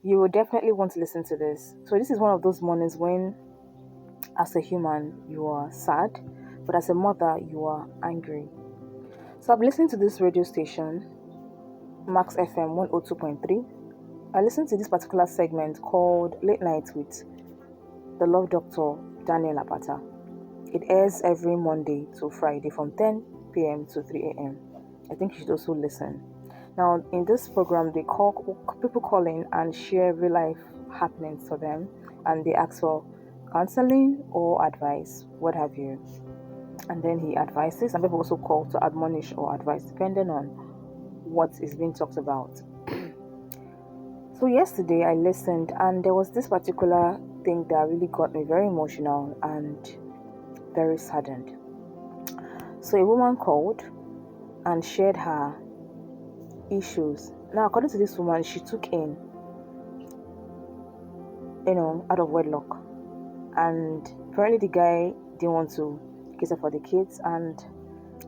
You will definitely want to listen to this. So, this is one of those mornings when, as a human, you are sad, but as a mother, you are angry. So, I'm listening to this radio station, Max FM 102.3. I listened to this particular segment called Late Night with the Love Doctor Daniel Apata. It airs every Monday to Friday from 10 p.m. to 3 a.m. I think you should also listen. Now, in this program, they call people call in and share real life happenings for them, and they ask for counseling or advice, what have you. And then he advises, and people also call to admonish or advise, depending on what is being talked about. So yesterday I listened, and there was this particular thing that really got me very emotional and very saddened. So a woman called and shared her issues. Now, according to this woman, she took in, out of wedlock, and apparently the guy didn't want to cater for the kids, and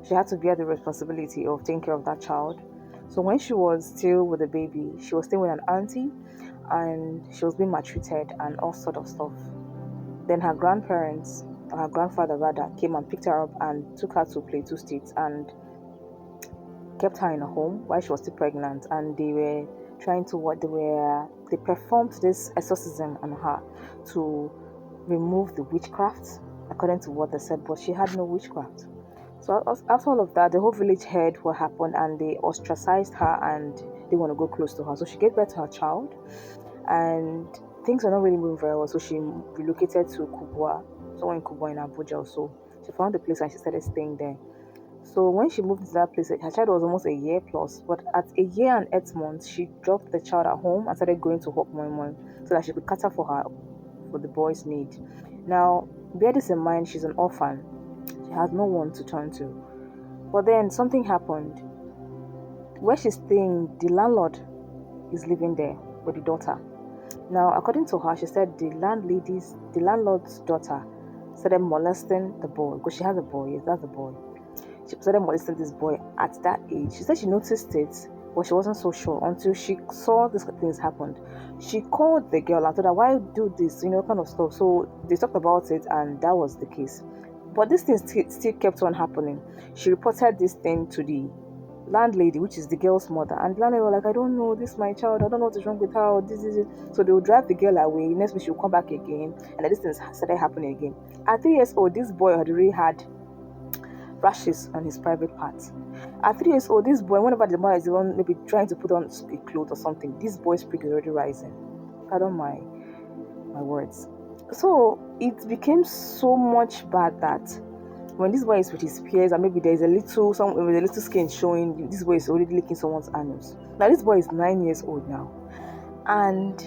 she had to bear the responsibility of taking care of that child. So when she was still with the baby, she was staying with an auntie, and she was being maltreated and all sort of stuff. Then her grandparents, or her grandfather rather, came and picked her up and took her to Plateau State and kept her in a home while she was still pregnant, and they were trying to they performed this exorcism on her to remove the witchcraft, according to what they said, but she had no witchcraft. So after all of that, the whole village heard what happened, and they ostracized her and they want to go close to her. So she gave birth to her child, and things were not really moving very well. So she relocated to Kubwa, somewhere in Kubwa in Abuja also. She found a place and she started staying there. So when she moved to that place, her child was almost a year plus. But at a year and 8 months, she dropped the child at home and started going to work more and more so that she could cater for the boy's need. Now, bear this in mind, she's an orphan. She has no one to turn to. But then something happened. Where she's staying, the landlord is living there with the daughter. Now, according to her, she said the landlord's daughter started molesting the boy, because she has a boy. Yes, that's a boy. She started molesting this boy at that age. She said she noticed it, but she wasn't so sure until she saw these things happened. She called the girl and told her, why do this, kind of stuff. So they talked about it, and that was the case. But this thing still kept on happening. She reported this thing to the landlady, which is the girl's mother, and the landlady was like, I don't know, this is my child, I don't know what is wrong with her, this is it. So they will drive the girl away. Next week she'll come back again, and then this thing started happening again. At 3 years old, this boy had already had rashes on his private parts. At 3 years old, this boy, whenever the mother is the one maybe trying to put on a cloth or something, this boy's prick is already rising. Pardon my words. So it became so much bad that when this boy is with his peers and maybe there's a little skin showing, this boy is already licking someone's anus. Now this boy is 9 years old now, and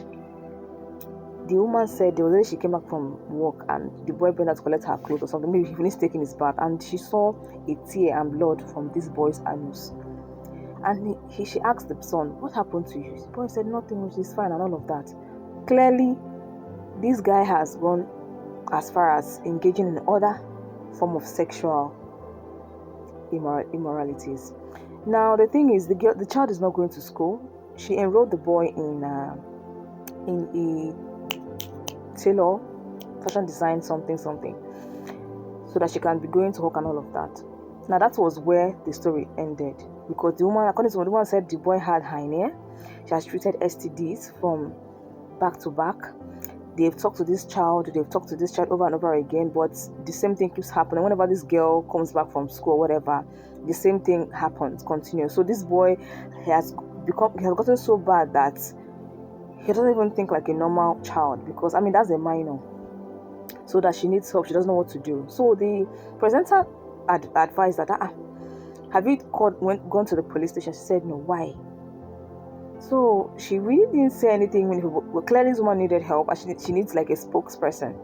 the woman said there was a day she came back from work and the boy went out to collect her clothes or something. Maybe he finished taking his bath and she saw a tear and blood from this boy's anus. And she asked the son, what happened to you? The boy said nothing, she's fine and all of that. Clearly, this guy has gone as far as engaging in other form of sexual immoralities. Now the thing is, the child is not going to school. She enrolled the boy in a tailor, fashion design, something, so that she can be going to work and all of that. Now that was where the story ended, because the woman, according to what the woman said, the boy had hernia. She has treated STDs from back to back. They've talked to this child over and over again, but the same thing keeps happening. Whenever this girl comes back from school or whatever, the same thing happens, continues. So this boy has gotten so bad that he doesn't even think like a normal child, because that's a minor. So that she needs help, she doesn't know what to do. So the presenter advised that, have you gone to the police station? She said no. Why? So she really didn't say anything. Clearly this woman needed help, and she needs like a spokesperson.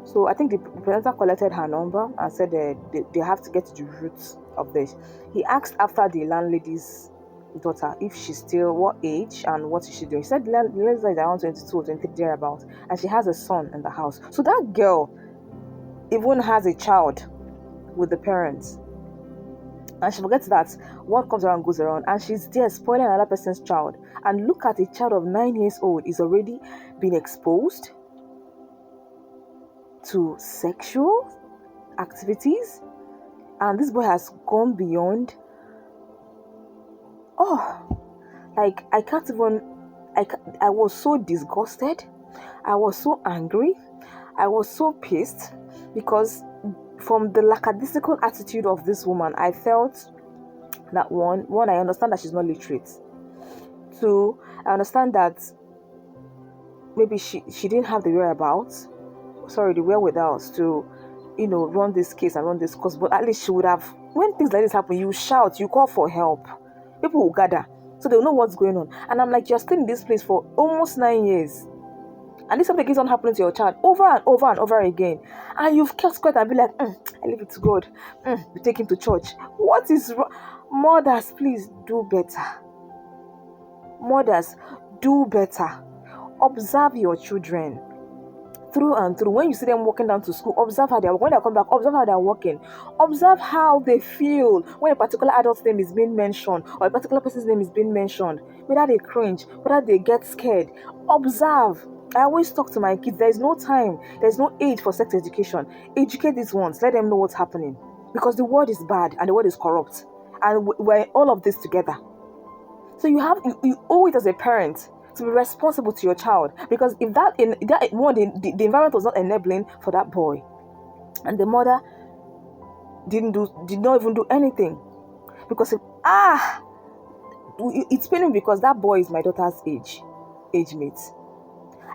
So I think the presenter collected her number and said they have to get to the roots of this. He asked after the landlady's daughter, if she's still, what age and what is she doing. He said the landlady is around 22 or 23 thereabouts, and she has a son in the house. So that girl even has a child with the parents. And she forgets that what comes around goes around, and she's there spoiling another person's child. And look at a child of 9 years old is already being exposed to sexual activities, and this boy has gone beyond. Oh, like I can't even. I was so disgusted. I was so angry. I was so pissed because from the lackadaisical attitude of this woman, I felt that one, I understand that she's not literate. Two, I understand that maybe she didn't have the wherewithals to, run this case and run this course. But at least she would have. When things like this happen, you shout, you call for help. People will gather, so they'll know what's going on. And I'm like, you're still in this place for almost 9 years. And this something keeps on happening to your child over and over and over again. And you've kept quiet and be like, I leave it to God. You take him to church. What is wrong? Mothers, please do better. Mothers, do better. Observe your children through and through. When you see them walking down to school, observe how they are. When they come back, observe how they are walking. Observe how they feel when a particular adult's name is being mentioned or a particular person's name is being mentioned. Whether they cringe, whether they get scared. Observe. I always talk to my kids. There is no time. There is no age for sex education. Educate these ones. Let them know what's happening. Because the world is bad and the world is corrupt. And we're all of this together. So you owe it as a parent to be responsible to your child, because if the environment was not enabling for that boy, and the mother did not even do anything, because it's paining because that boy is my daughter's age mate.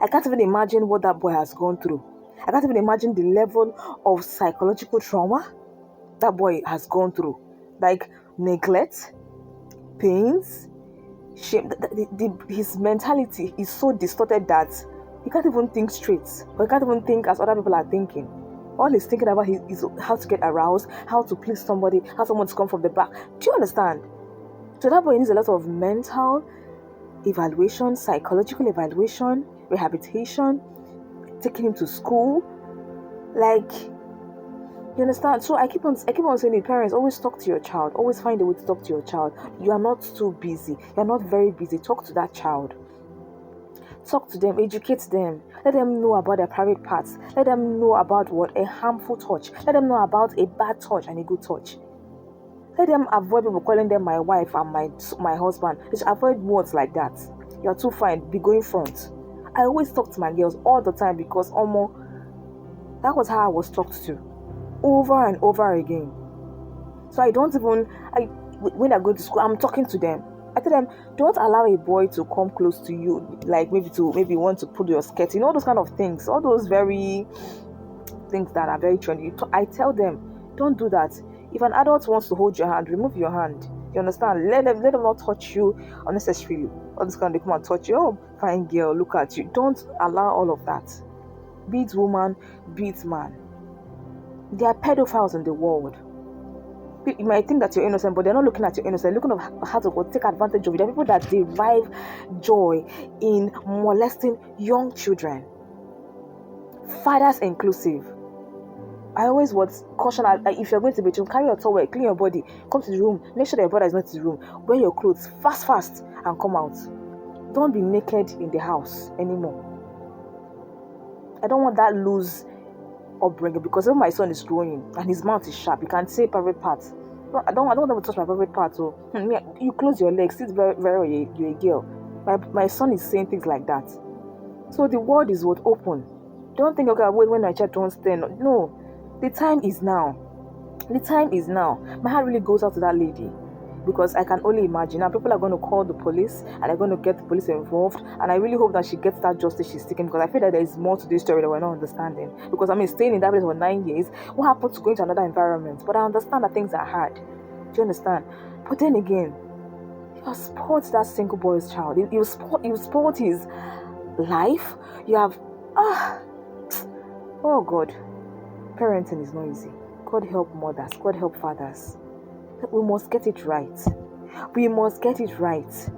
I can't even imagine what that boy has gone through. I can't even imagine the level of psychological trauma that boy has gone through, like neglect, pains, shame. His mentality is so distorted that he can't even think straight, or he can't even think as other people are thinking. All he's thinking about is how to get aroused, how to please somebody, how someone to come from the back. Do you understand? So that boy needs a lot of mental evaluation, psychological evaluation, rehabilitation, taking him to school. Like, you understand? So I keep on saying it, parents, always talk to your child. Always find a way to talk to your child. You are not too busy. You are not very busy. Talk to that child. Talk to them. Educate them. Let them know about their private parts. Let them know about what a harmful touch. Let them know about a bad touch and a good touch. Let them avoid people calling them my wife and my husband. Just avoid words like that. You're too fine. Be going front. I always talk to my girls all the time because that was how I was talked to. Over and over again. So when I go to school, I'm talking to them. I tell them, don't allow a boy to come close to you, like maybe want to pull your skirt, those kind of things, all those very things that are very trendy. I tell them, don't do that. If an adult wants to hold your hand, remove your hand. You understand? Let them not touch you unnecessarily. All this kind of, they come and touch you. Oh, fine girl, look at you. Don't allow all of that. Be it woman, be it man. There are pedophiles in the world. You might think that you're innocent, but they're not looking at your innocence. They're looking at how to take advantage of it. There are people that derive joy in molesting young children, fathers inclusive. I always would caution, if you're going to the bedroom, carry your towel, clean your body, come to the room, make sure that your brother is not in the room, wear your clothes fast, and come out. Don't be naked in the house anymore. I don't want that loose upbringing, because when my son is growing and his mouth is sharp, he can say private parts. No, I don't want them to touch my private parts. So you close your legs. It's very, very you're a girl. My son is saying things like that. So the world is what open. Don't think, okay, wait when my child turns 10. No, the time is now. The time is now. My heart really goes out to that lady, because I can only imagine now people are going to call the police and they're going to get the police involved, and I really hope that she gets that justice she's seeking, because I feel that there is more to this story that we're not understanding. Because staying in that place for 9 years, what happened to going to another environment? But I understand that things are hard. Do you understand? But then again, you have spoiled that single boy's child. You spoiled his life. You have oh God, parenting is not easy. God help mothers. God help fathers. We must get it right. We must get it right.